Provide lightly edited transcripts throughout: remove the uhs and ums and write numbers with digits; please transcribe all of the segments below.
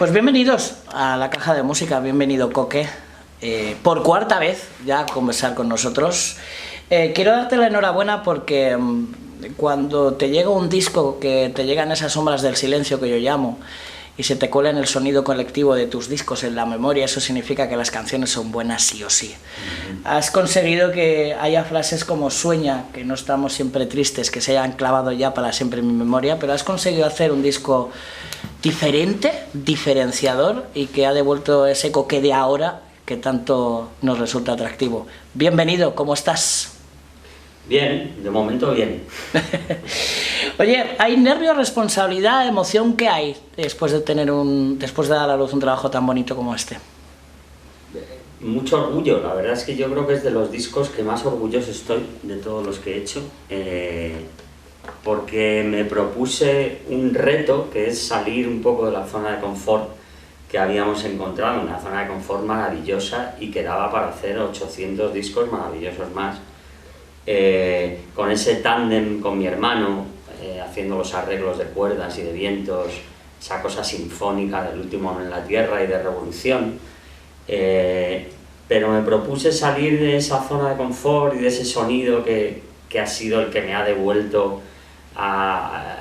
Pues bienvenidos a la caja de música, bienvenido Coque, por cuarta vez ya a conversar con nosotros. Quiero darte la enhorabuena porque cuando te llega un disco, que te llegan esas sombras del silencio que yo llamo, y se te cuela en el sonido colectivo de tus discos en la memoria, eso significa que las canciones son buenas sí o sí. Has conseguido que haya frases como sueña, que no estamos siempre tristes, que se hayan clavado ya para siempre en mi memoria, pero has conseguido hacer un disco diferente, diferenciador, y que ha devuelto ese Coque de ahora que tanto nos resulta atractivo. Bienvenido, ¿cómo estás? Bien, de momento bien. Oye, ¿hay nervio, responsabilidad, emoción? ¿Qué hay después de dar a la luz un trabajo tan bonito como este? Mucho orgullo, la verdad es que yo creo que es de los discos que más orgulloso estoy de todos los que he hecho, porque me propuse un reto que es salir un poco de la zona de confort que habíamos encontrado, una zona de confort maravillosa y que daba para hacer 800 discos maravillosos más. Con ese tándem con mi hermano, haciendo los arreglos de cuerdas y de vientos, esa cosa sinfónica del Último Hombre en la Tierra y de Revolución, pero me propuse salir de esa zona de confort y de ese sonido que ha sido el que me ha devuelto a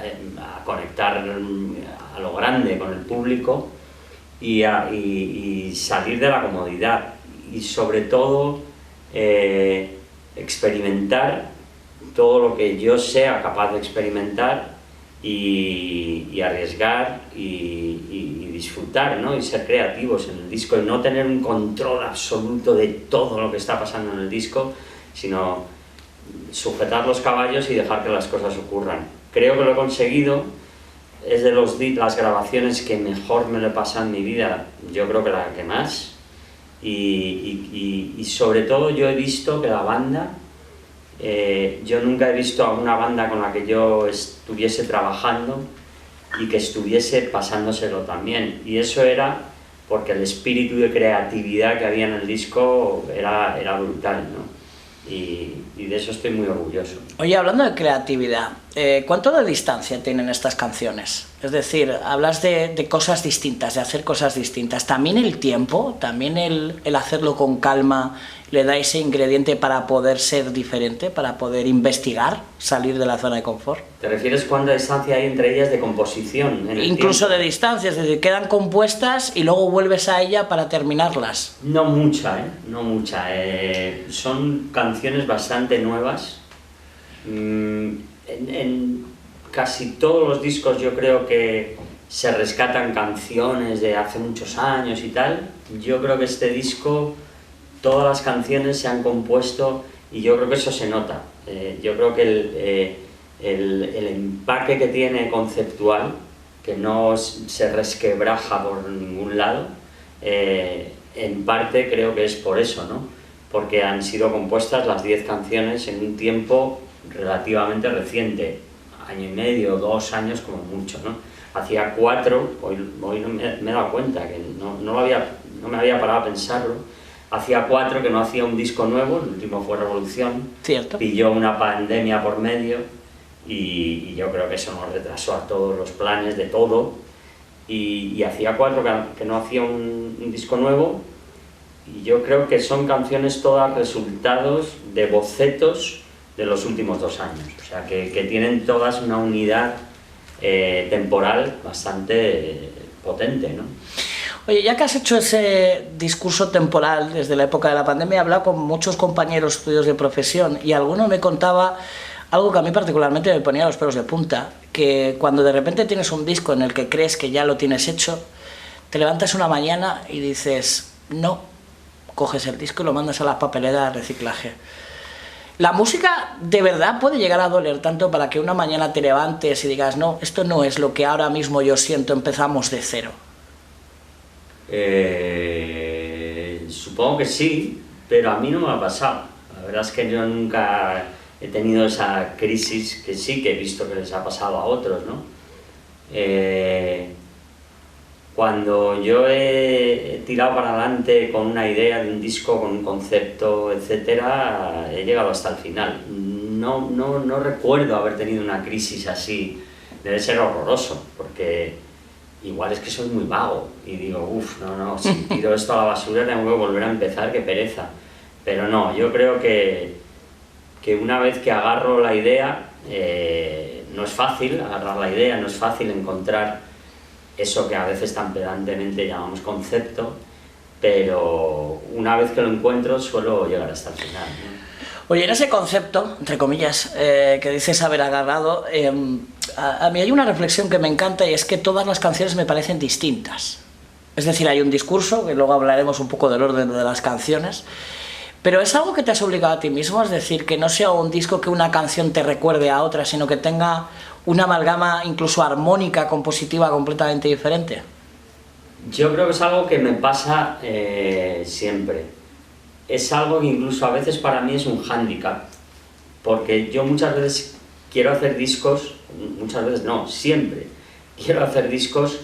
conectar a lo grande con el público y salir de la comodidad y sobre todo experimentar todo lo que yo sea capaz de experimentar y arriesgar y disfrutar, ¿no? Y ser creativos en el disco y no tener un control absoluto de todo lo que está pasando en el disco, sino sujetar los caballos y dejar que las cosas ocurran. Creo que lo he conseguido, es de las grabaciones que mejor me lo he pasado en mi vida, yo creo que la que más. Y sobre todo yo he visto que la banda, yo nunca he visto a una banda con la que yo estuviese trabajando y que estuviese pasándoselo también, y eso era porque el espíritu de creatividad que había en el disco era brutal, ¿no? Y de eso estoy muy orgulloso. Oye, hablando de creatividad, ¿cuánto de distancia tienen estas canciones? Es decir, hablas de cosas distintas, de hacer cosas distintas. ¿También el tiempo, también el hacerlo con calma, le da ese ingrediente para poder ser diferente, para poder investigar, salir de la zona de confort? ¿Te refieres cuánta distancia hay entre ellas de composición? Incluso de distancia, es decir, quedan compuestas y luego vuelves a ella para terminarlas. No mucha, no mucha. Son canciones bastante nuevas. En casi todos los discos yo creo que se rescatan canciones de hace muchos años y tal. Yo creo que este disco, todas las canciones se han compuesto y yo creo que eso se nota. Yo creo que el empaque que tiene conceptual, que no se resquebraja por ningún lado, en parte creo que es por eso, ¿no? Porque han sido compuestas las 10 canciones en un tiempo relativamente reciente, año y medio, 2 años como mucho, ¿no? Hacía 4, hoy no me he dado cuenta, que no me había parado a pensarlo, hacía 4 que no hacía un disco nuevo, el último fue Revolución. Cierto. Pilló una pandemia por medio y yo creo que eso nos retrasó a todos los planes de todo, y hacía 4 que no hacía un disco nuevo, y yo creo que son canciones todas resultados de bocetos de los últimos 2 años, o sea que tienen todas una unidad temporal bastante potente, ¿no? Oye, ya que has hecho ese discurso temporal desde la época de la pandemia, he hablado con muchos compañeros tuyos de profesión y alguno me contaba algo que a mí particularmente me ponía los pelos de punta, que cuando de repente tienes un disco en el que crees que ya lo tienes hecho, te levantas una mañana y dices, no, coges el disco y lo mandas a la papelera de reciclaje. La música de verdad puede llegar a doler tanto para que una mañana te levantes y digas, no, esto no es lo que ahora mismo yo siento, empezamos de cero. Supongo que sí, pero a mí no me ha pasado. La verdad es que yo nunca he tenido esa crisis que sí que he visto que les ha pasado a otros, ¿no? Cuando yo he tirado para adelante con una idea de un disco, con un concepto, etcétera, he llegado hasta el final. No recuerdo haber tenido una crisis así. Debe ser horroroso, porque igual es que soy muy vago y digo, uff, no, si tiro esto a la basura tengo que volver a empezar, qué pereza. Pero no, yo creo que una vez que agarro la idea, no es fácil agarrar la idea, no es fácil encontrar eso que a veces tan pedantemente llamamos concepto, pero una vez que lo encuentro suelo llegar hasta el final, ¿no? Oye, en ese concepto, entre comillas, que dices haber agarrado, a mí hay una reflexión que me encanta y es que todas las canciones me parecen distintas. Es decir, hay un discurso, que luego hablaremos un poco del orden de las canciones, pero es algo que te has obligado a ti mismo, es decir, que no sea un disco que una canción te recuerde a otra, sino que tenga una amalgama incluso armónica, compositiva, completamente diferente. Yo creo que es algo que me pasa siempre. Es algo que incluso a veces para mí es un hándicap, porque yo muchas veces quiero hacer discos, muchas veces no, siempre quiero hacer discos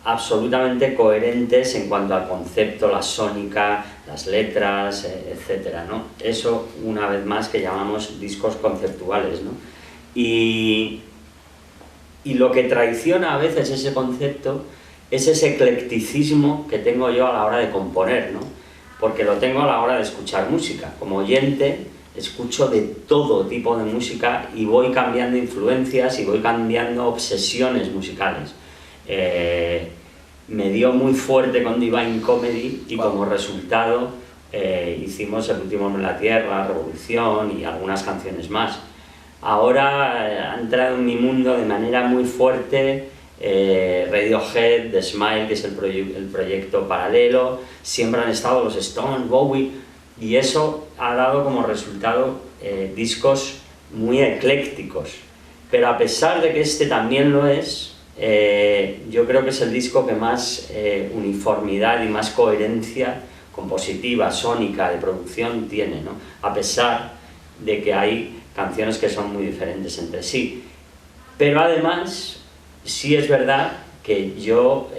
absolutamente coherentes en cuanto al concepto, la sónica, las letras, etcétera, ¿no? Eso, una vez más, que llamamos discos conceptuales, ¿no? Y lo que traiciona a veces ese concepto es ese eclecticismo que tengo yo a la hora de componer, ¿no? Porque lo tengo a la hora de escuchar música. Como oyente, escucho de todo tipo de música y voy cambiando influencias y voy cambiando obsesiones musicales. Me dio muy fuerte con Divine Comedy y como resultado hicimos El último hombre en la Tierra, Revolución y algunas canciones más. Ahora ha entrado en mi mundo de manera muy fuerte Radiohead, The Smile, que es el proyecto paralelo, siempre han estado los Stones, Bowie, y eso ha dado como resultado discos muy eclécticos. Pero a pesar de que este también lo es, yo creo que es el disco que más uniformidad y más coherencia compositiva, sónica, de producción tiene, ¿no? A pesar de que hay canciones que son muy diferentes entre sí. Pero además, sí es verdad que yo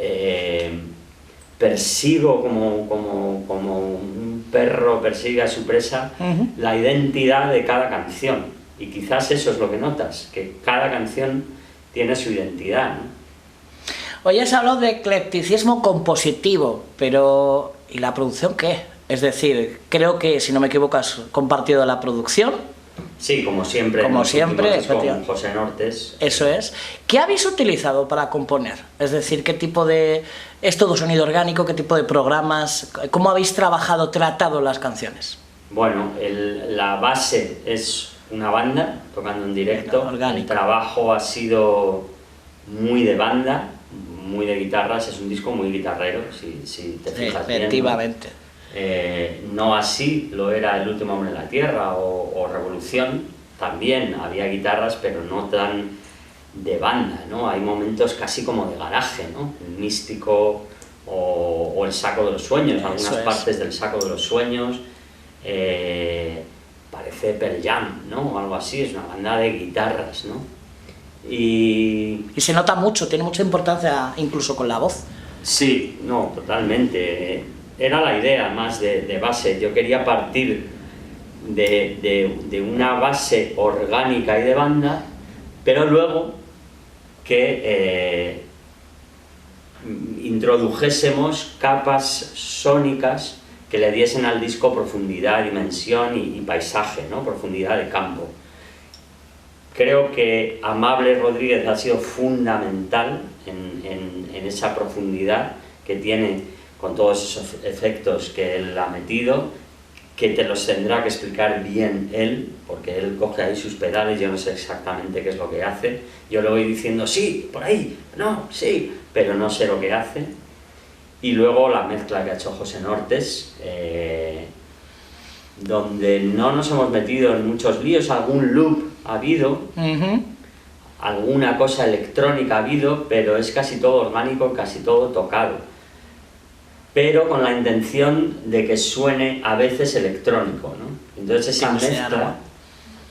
persigo como un perro persigue a su presa la identidad de cada canción. Y quizás eso es lo que notas, que cada canción tiene su identidad, ¿no? Hoy has hablado de eclecticismo compositivo, pero ¿y la producción qué? Es decir, creo que, si no me equivoco, has compartido la producción. Sí, como siempre. Como siempre, con José Nortes. Eso es. ¿Qué habéis utilizado para componer? Es decir, ¿qué tipo de... ¿Es todo sonido orgánico? ¿Qué tipo de programas? ¿Cómo habéis tratado las canciones? Bueno, la base es una banda tocando en directo. El trabajo ha sido muy de banda, muy de guitarras. Es un disco muy guitarrero, si te fijas bien, ¿no? Efectivamente. No así lo era El último hombre en la Tierra o Revolución. También había guitarras, pero no tan de banda, ¿no? Hay momentos casi como de garaje, ¿no? El Místico o El saco de los sueños, algunas partes del Saco de los sueños. Parece Pearl Jam, ¿no? O algo así, es una banda de guitarras, ¿no? Y se nota mucho, tiene mucha importancia incluso con la voz. Sí, no, totalmente. Era la idea más de base. Yo quería partir de una base orgánica y de banda, pero luego que introdujésemos capas sónicas que le diesen al disco profundidad, dimensión y paisaje, ¿no? Profundidad de campo. Creo que Amable Rodríguez ha sido fundamental en esa profundidad que tiene con todos esos efectos que él ha metido, que te los tendrá que explicar bien él, porque él coge ahí sus pedales, yo no sé exactamente qué es lo que hace, yo le voy diciendo sí, por ahí, no, sí, pero no sé lo que hace. Y luego la mezcla que ha hecho José Nortes, donde no nos hemos metido en muchos líos, algún loop ha habido, alguna cosa electrónica ha habido, pero es casi todo orgánico, casi todo tocado, pero con la intención de que suene a veces electrónico, ¿no? Entonces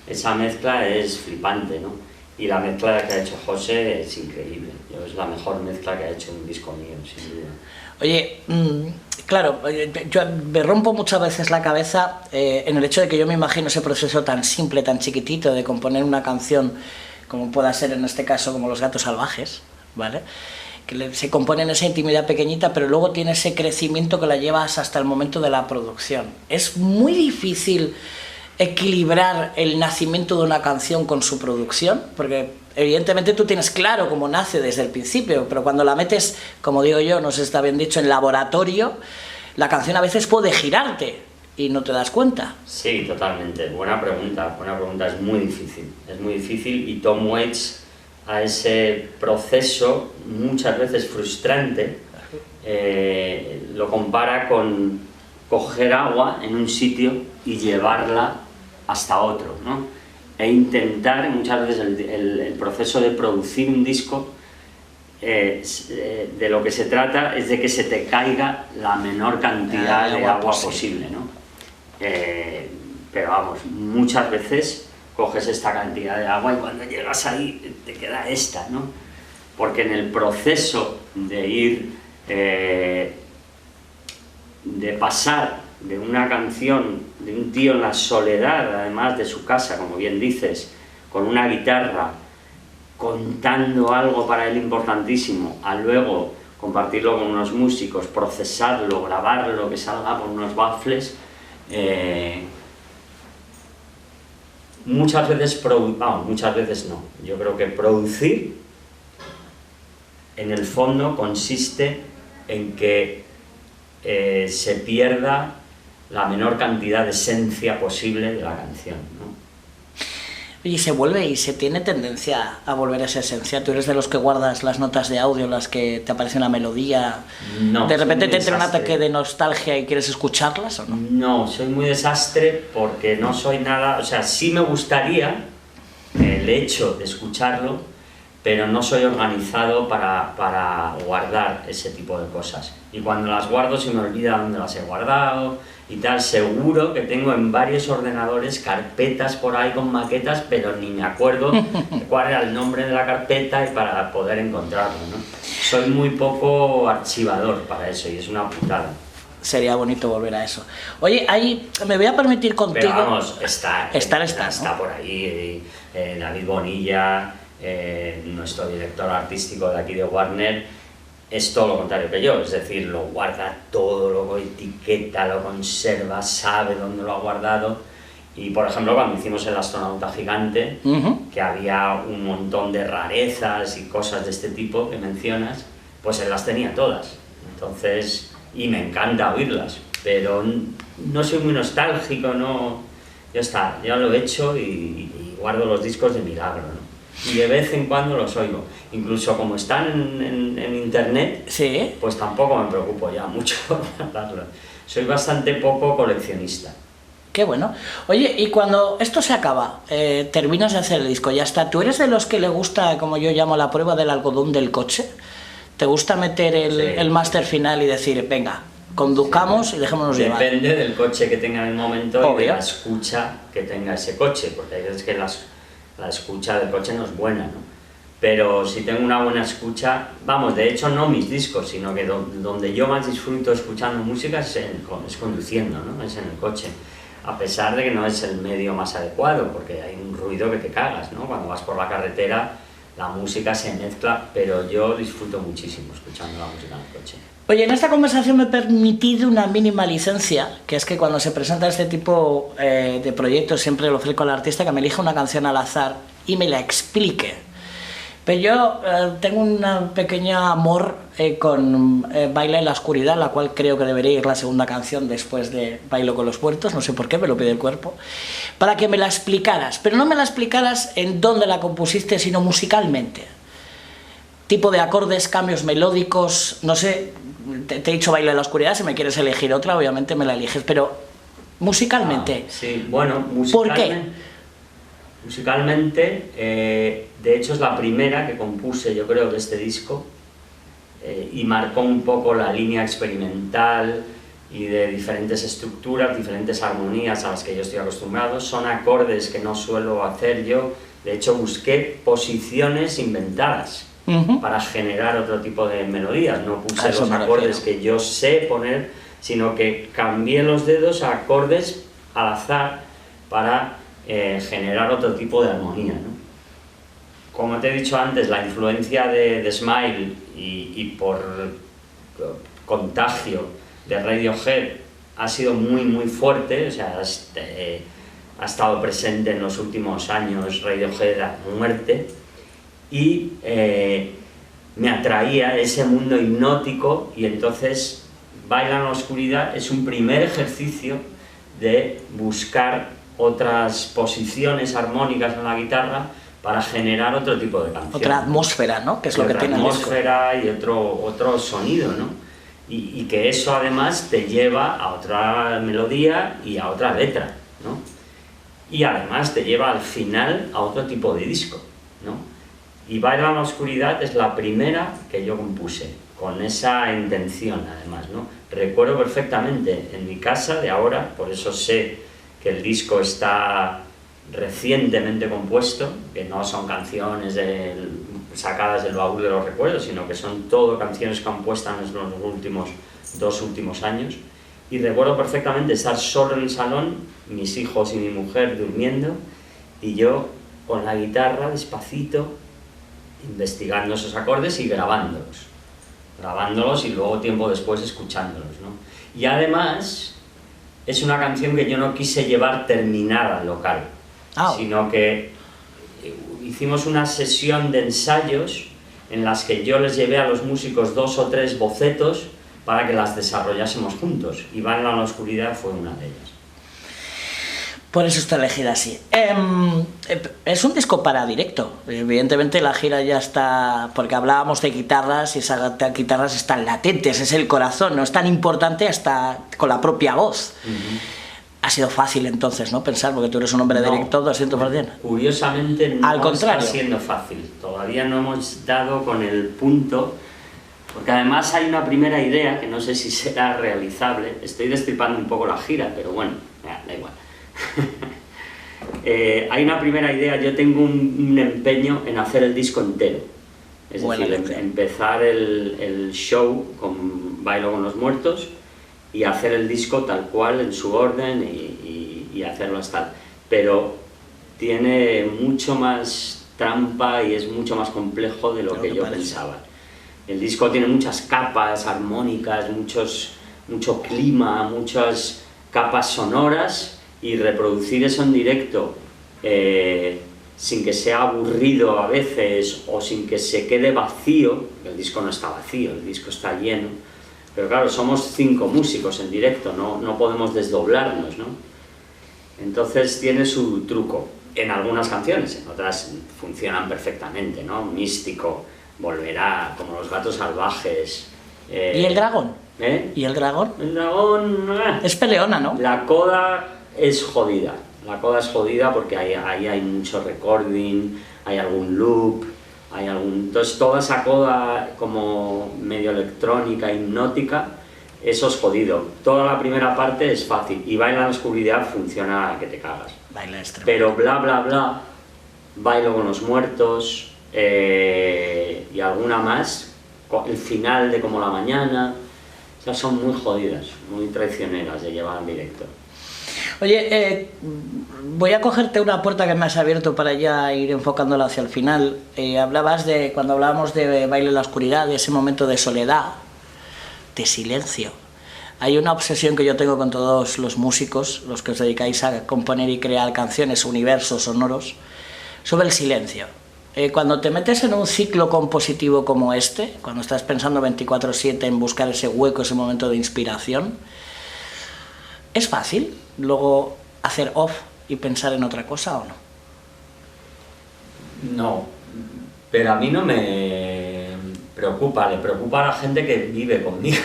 esa mezcla es flipante, ¿no? Y la mezcla que ha hecho José es increíble. Es la mejor mezcla que ha hecho un disco mío, sin duda. Oye, claro, yo me rompo muchas veces la cabeza en el hecho de que yo me imagino ese proceso tan simple, tan chiquitito de componer una canción como pueda ser en este caso como Los gatos salvajes, ¿vale? se compone en esa intimidad pequeñita, pero luego tiene ese crecimiento que la llevas hasta el momento de la producción. Es muy difícil equilibrar el nacimiento de una canción con su producción, porque evidentemente tú tienes claro cómo nace desde el principio, pero cuando la metes, como digo yo, no sé si está bien dicho, en laboratorio, la canción a veces puede girarte y no te das cuenta. Sí, totalmente. Buena pregunta, es muy difícil y Tom Waits a ese proceso muchas veces frustrante lo compara con coger agua en un sitio y llevarla hasta otro, ¿no? E intentar, muchas veces el proceso de producir un disco, de lo que se trata es de que se te caiga la menor cantidad de agua posible, ¿no? Pero vamos, muchas veces coges esta cantidad de agua y cuando llegas ahí te queda esta, ¿no? Porque en el proceso de ir, de pasar de una canción de un tío en la soledad, además de su casa, como bien dices, con una guitarra, contando algo para él importantísimo, a luego compartirlo con unos músicos, procesarlo, grabarlo, que salga por unos baffles, muchas veces no. Yo creo que producir, en el fondo, consiste en que se pierda la menor cantidad de esencia posible de la canción, ¿no? Y se vuelve, y se tiene tendencia a volver a esa esencia. ¿Tú eres de los que guardas las notas de audio, las que te aparece una melodía? No. ¿De repente te entra un ataque de nostalgia y quieres escucharlas o no? No, soy muy desastre porque no soy nada... O sea, sí me gustaría el hecho de escucharlo, pero no soy organizado para guardar ese tipo de cosas. Y cuando las guardo se me olvida dónde las he guardado y tal. Seguro que tengo en varios ordenadores carpetas por ahí con maquetas, pero ni me acuerdo de cuál era el nombre de la carpeta y para poder encontrarlo, ¿no? Soy muy poco archivador para eso y es una putada. Sería bonito volver a eso. Oye, ahí me voy a permitir contigo... Pero vamos, está ¿no? por ahí David Bonilla, nuestro director artístico de aquí de Warner, es todo lo contrario que yo, es decir, lo guarda todo, lo etiqueta, lo conserva, sabe dónde lo ha guardado. Y por ejemplo, cuando hicimos El astronauta gigante, que había un montón de rarezas y cosas de este tipo que mencionas, pues él las tenía todas. Entonces, y me encanta oírlas, pero no soy muy nostálgico, no. Yo lo he hecho y guardo los discos de milagro, ¿no? Y de vez en cuando los oigo. Incluso como están en internet, ¿sí? Pues tampoco me preocupo ya mucho por guardarlos. Soy bastante poco coleccionista. Qué bueno. Oye, y cuando esto se acaba, terminas de hacer el disco, ya está, ¿tú eres de los que le gusta, como yo llamo, la prueba del algodón del coche? ¿Te gusta meter el máster final y decir, venga, conduzcamos y dejémonos llevar? Depende del coche que tenga en el momento. Obvio. Y de la escucha que tenga ese coche, porque hay veces que la escucha del coche no es buena, ¿no? Pero si tengo una buena escucha, vamos, de hecho no mis discos, sino que donde yo más disfruto escuchando música es conduciendo, ¿no? Es en el coche. A pesar de que no es el medio más adecuado, porque hay un ruido que te cagas, ¿no? Cuando vas por la carretera, la música se mezcla, pero yo disfruto muchísimo escuchando la música en el coche. Oye, en esta conversación me he permitido una mínima licencia, que es que cuando se presenta este tipo de proyectos siempre le ofrezco al artista que me elija una canción al azar y me la explique. Pero yo tengo un pequeño amor con Baila en la oscuridad, la cual creo que debería ir la segunda canción después de Bailo con los muertos, no sé por qué, me lo pide el cuerpo, para que me la explicaras, pero no me la explicaras en dónde la compusiste, sino musicalmente. Tipo de acordes, cambios melódicos, no sé, te he dicho Baila en la oscuridad, si me quieres elegir otra, obviamente me la eliges, pero musicalmente. Sí, bueno, musicalmente. ¿Por qué? Musicalmente, de hecho es la primera que compuse, yo creo, de este disco, y marcó un poco la línea experimental y de diferentes estructuras, diferentes armonías a las que yo estoy acostumbrado. Son acordes que no suelo hacer yo, de hecho busqué posiciones inventadas para generar otro tipo de melodías, no puse los acordes que yo sé poner, sino que cambié los dedos a acordes al azar para generar otro tipo de armonía, ¿no? como te he dicho antes, la influencia de Smile y por contagio de Radiohead ha sido muy muy fuerte, o sea, ha estado presente en los últimos años Radiohead a muerte, y me atraía ese mundo hipnótico, y entonces Baila en la oscuridad es un primer ejercicio de buscar otras posiciones armónicas en la guitarra para generar otro tipo de canción. Otra atmósfera, ¿no? Que es lo que tiene el disco. Otra atmósfera y otro sonido, ¿no? Y que eso además te lleva a otra melodía y a otra letra, ¿no? Y además te lleva al final a otro tipo de disco, ¿no? Y Baila en la oscuridad es la primera que yo compuse, con esa intención además, ¿no? Recuerdo perfectamente en mi casa de ahora, por eso sé que el disco está recientemente compuesto, que no son canciones sacadas del baúl de los recuerdos, sino que son todo canciones compuestas en los dos últimos años. Y recuerdo perfectamente estar solo en el salón, mis hijos y mi mujer durmiendo, y yo con la guitarra despacito investigando esos acordes y grabándolos y luego tiempo después escuchándolos, ¿no? Y además es una canción que yo no quise llevar terminada al local, sino que hicimos una sesión de ensayos en las que yo les llevé a los músicos 2 o 3 bocetos para que las desarrollásemos juntos, y Baila en la oscuridad fue una de ellas. Por eso está elegida así. Es un disco para directo. Evidentemente la gira ya está, porque hablábamos de guitarras y esas guitarras están latentes, es el corazón, no es tan importante hasta con la propia voz. Ha sido fácil entonces, ¿no? Pensar, porque tú eres un hombre de directo 200%. Curiosamente no Al contrario. Está siendo fácil. Todavía no hemos dado con el punto, porque además hay una primera idea que no sé si será realizable. Estoy destripando un poco la gira, pero bueno, da igual. Hay una primera idea, yo tengo un empeño en hacer el disco entero, es decir, empezar el show con Bailo con los muertos y hacer el disco tal cual en su orden y hacerlo hasta, pero tiene mucho más trampa y es mucho más complejo de lo que yo pensaba. El disco tiene muchas capas armónicas, mucho clima, muchas capas sonoras, y reproducir eso en directo sin que sea aburrido a veces o sin que se quede vacío, el disco no está vacío, el disco está lleno, pero claro, somos 5 músicos en directo, no podemos desdoblarnos, ¿no? Entonces tiene su truco en algunas canciones, en otras funcionan perfectamente, ¿no? Místico, Volverá, como Los gatos salvajes. ¿Y el dragón? ¿Y el dragón? El dragón... Es peleona, ¿no? La coda es jodida, porque ahí hay mucho recording, hay algún loop, entonces toda esa coda como medio electrónica, hipnótica, eso es jodido. Toda la primera parte es fácil, y Baila en la oscuridad funciona que te cagas. Baila extremo. Pero bla bla bla, Bailo con los muertos, y alguna más, el final de Como la mañana, o sea, son muy jodidas, muy traicioneras de llevar en directo. Oye, voy a cogerte una puerta que me has abierto para ya ir enfocándola hacia el final. Hablabas cuando hablábamos de Baile en la oscuridad, de ese momento de soledad, de silencio. Hay una obsesión que yo tengo con todos los músicos, los que os dedicáis a componer y crear canciones, universos sonoros, sobre el silencio. Cuando te metes en un ciclo compositivo como este, cuando estás pensando 24/7 en buscar ese hueco, ese momento de inspiración, ¿es fácil luego hacer off y pensar en otra cosa o no? No, pero a mí no me preocupa, le preocupa a la gente que vive conmigo,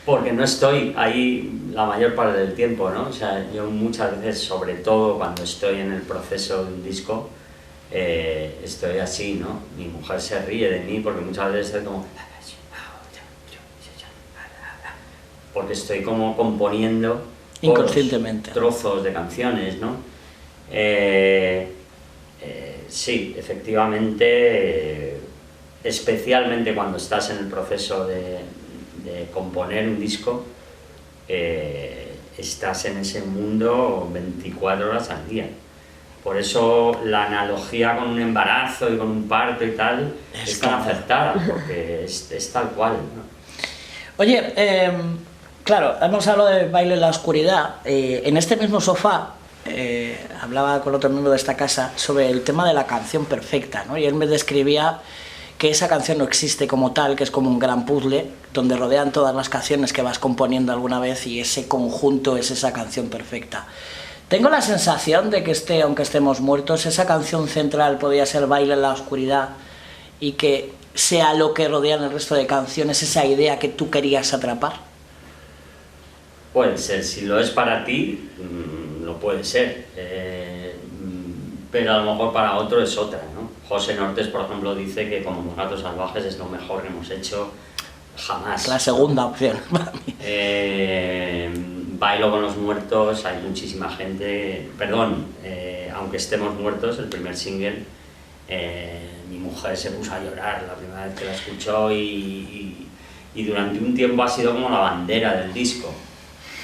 porque no estoy ahí la mayor parte del tiempo, ¿no? O sea, yo muchas veces, sobre todo cuando estoy en el proceso de un disco, estoy así, ¿no? Mi mujer se ríe de mí porque muchas veces estoy como... porque estoy como componiendo inconscientemente trozos de canciones, ¿no? Sí, efectivamente, especialmente cuando estás en el proceso de componer un disco, estás en ese mundo 24 horas al día. Por eso la analogía con un embarazo y con un parto y tal es tan acertada, porque es tal cual, ¿no? Oye, claro, hemos hablado de Baile en la oscuridad. En este mismo sofá hablaba con otro miembro de esta casa sobre el tema de la canción perfecta, ¿no? Y él me describía que esa canción no existe como tal, que es como un gran puzzle donde rodean todas las canciones que vas componiendo alguna vez y ese conjunto es esa canción perfecta. Tengo la sensación de que aunque estemos muertos, esa canción central podría ser Baile en la oscuridad y que sea lo que rodean el resto de canciones, esa idea que tú querías atrapar. Puede ser, si lo es para ti, lo puede ser, pero a lo mejor para otro es otra, ¿no? José Nortes, por ejemplo, dice que Como los gatos salvajes es lo mejor que hemos hecho jamás. La segunda opción. Bailo con los muertos, hay muchísima gente, aunque estemos muertos, el primer single, mi mujer se puso a llorar la primera vez que la escuchó y durante un tiempo ha sido como la bandera del disco,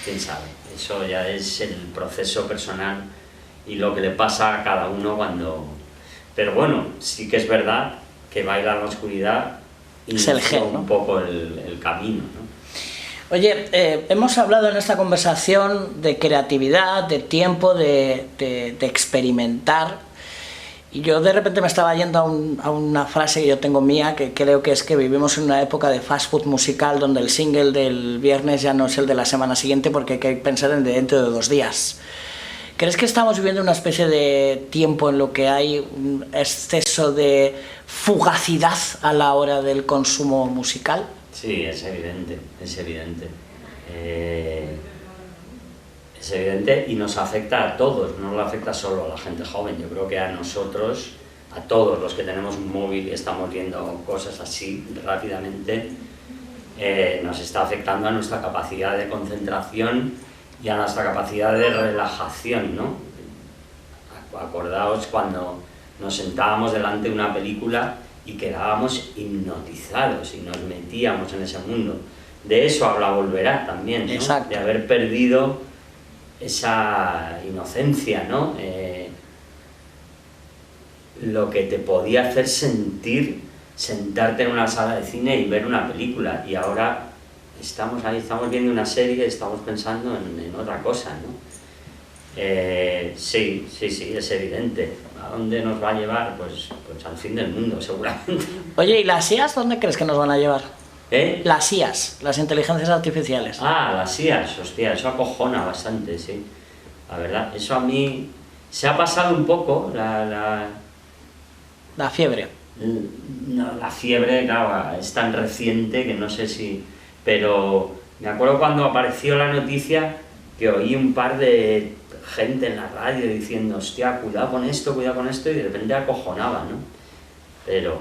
quién sabe, eso ya es el proceso personal y lo que le pasa a cada uno cuando... Pero bueno, sí que es verdad que Baila en la oscuridad es el gen, ¿no? Un poco el camino, ¿no? Oye, hemos hablado en esta conversación de creatividad, de tiempo, de experimentar, y yo de repente me estaba yendo a una frase que yo tengo mía, que creo que es que vivimos en una época de fast food musical donde el single del viernes ya no es el de la semana siguiente porque hay que pensar en dentro de 2 días. ¿Crees que estamos viviendo una especie de tiempo en lo que hay un exceso de fugacidad a la hora del consumo musical? Sí, es evidente, es evidente. Es evidente y nos afecta a todos, no lo afecta solo a la gente joven. Yo creo que a nosotros, a todos los que tenemos un móvil y estamos viendo cosas así rápidamente, nos está afectando a nuestra capacidad de concentración y a nuestra capacidad de relajación, ¿no? Acordaos cuando nos sentábamos delante de una película y quedábamos hipnotizados y nos metíamos en ese mundo. De eso habla Volverá también, ¿no? Exacto. De haber perdido esa inocencia, ¿no? Lo que te podía hacer sentir sentarte en una sala de cine y ver una película, y ahora estamos ahí, estamos viendo una serie, estamos pensando en otra cosa, ¿no? Sí, es evidente. ¿A dónde nos va a llevar? Pues al fin del mundo, seguramente. Oye, ¿y las IAs dónde crees que nos van a llevar? Las IAs, las inteligencias artificiales. Las IAs, hostia, eso acojona bastante, sí. La verdad, eso a mí se ha pasado un poco, la fiebre. No, la fiebre, claro, es tan reciente que no sé si... Pero me acuerdo cuando apareció la noticia que oí un par de gente en la radio diciendo, hostia, cuidado con esto, y de repente acojonaba, ¿no? Pero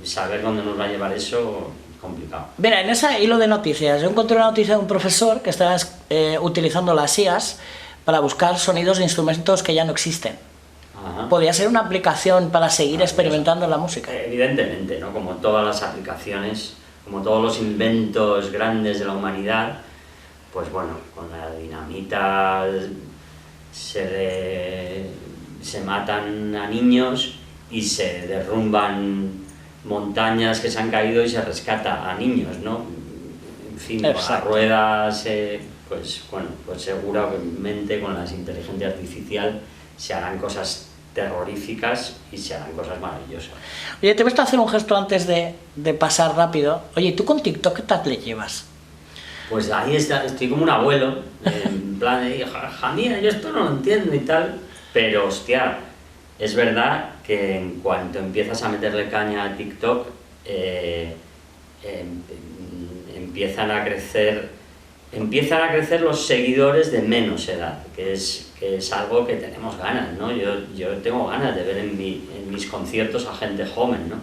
saber dónde nos va a llevar eso es complicado. Mira, en ese hilo de noticias, yo encontré una noticia de un profesor que estaba utilizando las IAs para buscar sonidos de instrumentos que ya no existen. Ajá. Podría ser una aplicación para seguir experimentando la música. Evidentemente, ¿no? Como todas las aplicaciones, como todos los inventos grandes de la humanidad, pues bueno, con la dinamita se matan a niños y se derrumban montañas que se han caído y se rescata a niños, ¿no? En fin, con las ruedas, pues bueno, pues seguramente con la inteligencia artificial se harán cosas terroríficas y se harán cosas maravillosas. Oye, te voy a hacer un gesto antes de pasar rápido. Oye, ¿tú con TikTok qué tal le llevas? Pues ahí está, estoy como un abuelo, en plan de, mira, yo esto no lo entiendo y tal, pero hostia, es verdad que en cuanto empiezas a meterle caña a TikTok, empiezan a crecer los seguidores de menos edad, que es algo que tenemos ganas, ¿no? Yo tengo ganas de ver en mis conciertos a gente joven, ¿no?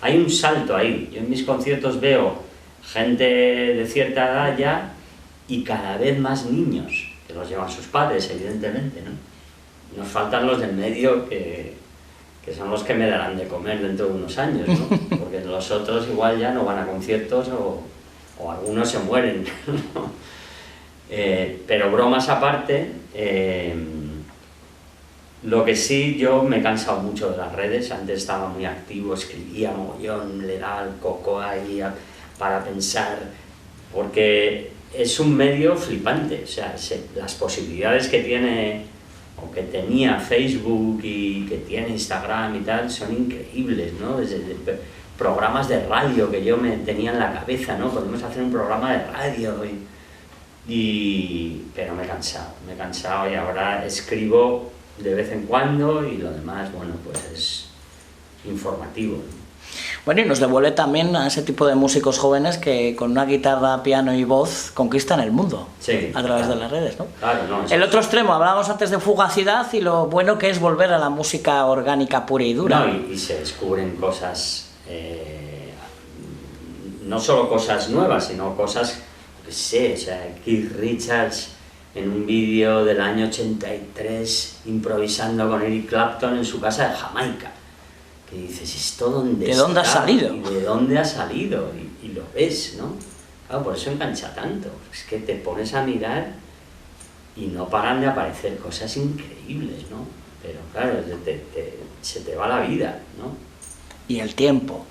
Hay un salto ahí. Yo en mis conciertos veo gente de cierta edad ya y cada vez más niños, que los llevan sus padres, evidentemente, ¿no? Nos faltan los del medio que son los que me darán de comer dentro de unos años, ¿no? Porque los otros igual ya no van a conciertos o algunos se mueren, ¿no? Pero bromas aparte, Lo que sí, yo me he cansado mucho de las redes. Antes estaba muy activo, escribía mogollón, le daba el coco ahí para pensar, porque es un medio flipante. O sea, las posibilidades que tiene o que tenía Facebook y que tiene Instagram y tal son increíbles, ¿no? Desde programas de radio que yo me tenía en la cabeza, ¿no? Podemos hacer un programa de radio pero me he cansado y ahora escribo de vez en cuando y lo demás, bueno, pues es informativo. Bueno, y nos devuelve también a ese tipo de músicos jóvenes que con una guitarra, piano y voz conquistan el mundo, sí, a través de las redes, ¿no? Claro, no. El otro extremo, hablábamos antes de fugacidad y lo bueno que es volver a la música orgánica pura y dura. No, y se descubren cosas, no solo cosas nuevas, sino cosas, que sé, o sea, Keith Richards en un vídeo del año 83 improvisando con Eric Clapton en su casa de Jamaica. Que dices, ¿esto dónde ¿De dónde ha salido? ¿Y de dónde ha salido? Y lo ves, ¿no? Claro, por eso engancha tanto. Es que te pones a mirar y no paran de aparecer cosas increíbles, ¿no? Pero claro, se te va la vida, ¿no? Y el tiempo.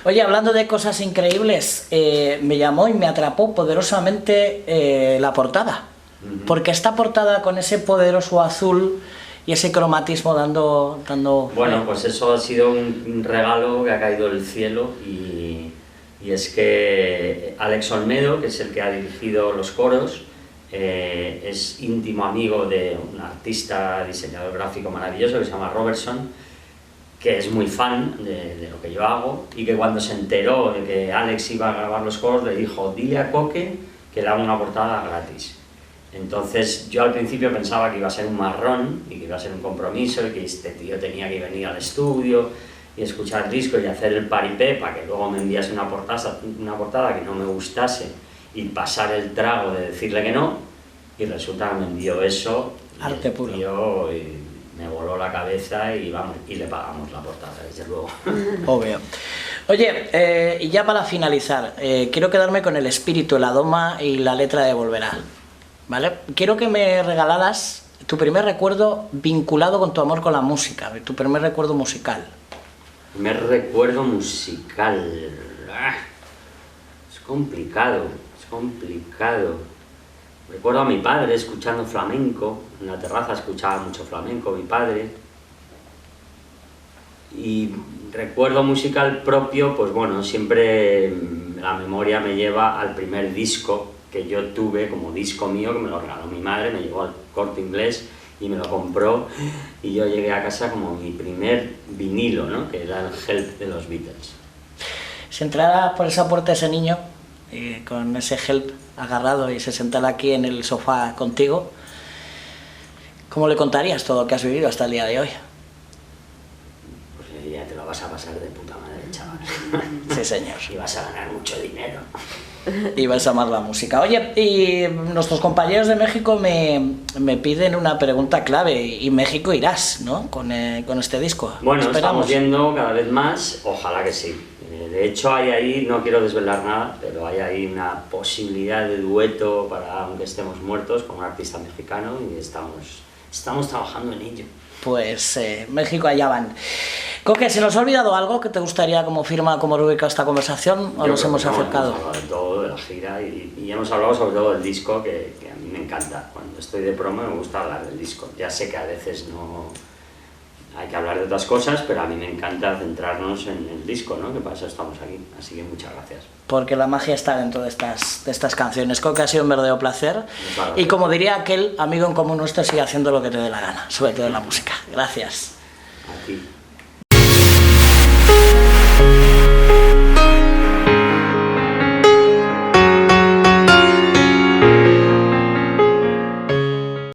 Oye, hablando de cosas increíbles, me llamó y me atrapó poderosamente la portada. Porque esta portada con ese poderoso azul y ese cromatismo dando... Bueno, pues eso ha sido un regalo que ha caído del cielo y es que Alex Olmedo, que es el que ha dirigido los coros, es íntimo amigo de un artista, diseñador gráfico maravilloso que se llama Robertson, que es muy fan de lo que yo hago y que cuando se enteró de que Alex iba a grabar los coros le dijo, dile a Coque que le haga una portada gratis. Entonces yo al principio pensaba que iba a ser un marrón y que iba a ser un compromiso y que este tío tenía que venir al estudio y escuchar discos y hacer el paripé para que luego me enviase una portada que no me gustase y pasar el trago de decirle que no, y resulta que me envió eso. Arte puro. Y me voló la cabeza y vamos, y le pagamos la portada, desde luego. Obvio. Oye, y ya para finalizar, quiero quedarme con el espíritu, la doma y la letra de Volverá. ¿Vale? Quiero que me regalaras tu primer recuerdo vinculado con tu amor con la música, tu primer recuerdo musical. Primer recuerdo musical... Es complicado. Recuerdo a mi padre escuchando flamenco, en la terraza escuchaba mucho flamenco, mi padre. Y recuerdo musical propio, pues bueno, siempre la memoria me lleva al primer disco que yo tuve como disco mío, que me lo regaló mi madre, me llevó al Corte Inglés y me lo compró, y yo llegué a casa como mi primer vinilo, ¿no? Que era el Help de los Beatles. Si entrara por esa puerta ese niño, con ese Help agarrado y se sentara aquí en el sofá contigo, ¿cómo le contarías todo lo que has vivido hasta el día de hoy? Pues le diría, te lo vas a pasar de puta madre, chaval. Sí, señor. Y vas a ganar mucho dinero. Y vas a amar la música. Oye, y nuestros compañeros de México me piden una pregunta clave, y México irás, ¿no? Con este disco. Bueno, esperamos. estamos viendo cada vez más, ojalá que sí. De hecho hay ahí, no quiero desvelar nada, pero hay ahí una posibilidad de dueto para aunque estemos muertos con un artista mexicano y estamos trabajando en ello. Pues México, allá van. Coque, ¿se nos ha olvidado algo que te gustaría como firma, como rúbrica esta conversación, o nos hemos acercado? Hemos hablado de todo, de la gira, y hemos hablado sobre todo del disco, que a mí me encanta. Cuando estoy de promo me gusta hablar del disco. Ya sé que a veces no hay que hablar de otras cosas, pero a mí me encanta centrarnos en el disco, ¿no? Que para eso estamos aquí. Así que muchas gracias. Porque la magia está dentro de estas canciones. Coque, ha sido un verdadero placer. Y como diría aquel amigo en común nuestro, sigue haciendo lo que te dé la gana, sobre todo en la música. Gracias. A ti.